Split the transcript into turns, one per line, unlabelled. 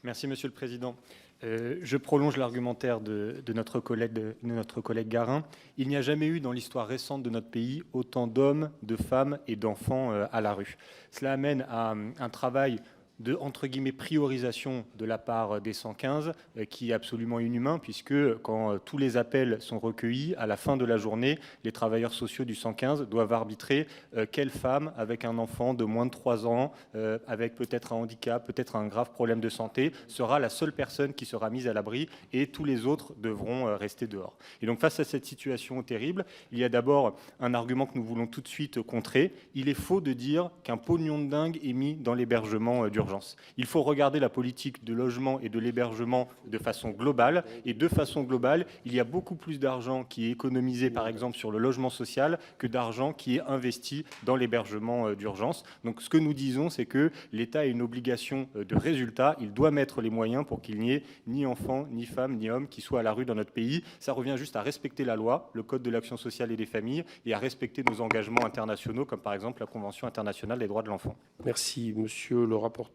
Merci, Monsieur le Président. Je prolonge l'argumentaire de notre collègue Garin. Il n'y a jamais eu dans l'histoire récente de notre pays autant d'hommes, de femmes et d'enfants à la rue. Cela amène à un travail de, entre guillemets, priorisation de la part des 115, qui est absolument inhumain, puisque quand tous les appels sont recueillis, à la fin de la journée, les travailleurs sociaux du 115 doivent arbitrer quelle femme avec un enfant de moins de 3 ans, avec peut-être un handicap, peut-être un grave problème de santé, sera la seule personne qui sera mise à l'abri et tous les autres devront rester dehors. Et donc face à cette situation terrible, il y a d'abord un argument que nous voulons tout de suite contrer. Il est faux de dire qu'un pognon de dingue est mis dans l'hébergement d'urgence. Il faut regarder la politique de logement et de l'hébergement de façon globale. Et de façon globale, il y a beaucoup plus d'argent qui est économisé, par exemple, sur le logement social que d'argent qui est investi dans l'hébergement d'urgence. Donc ce que nous disons, c'est que l'État a une obligation de résultat. Il doit mettre les moyens pour qu'il n'y ait ni enfants, ni femmes, ni hommes qui soient à la rue dans notre pays. Ça revient juste à respecter la loi, le Code de l'action sociale et des familles, et à respecter nos engagements internationaux, comme par exemple la Convention internationale des droits de l'enfant.
Merci, monsieur le rapporteur.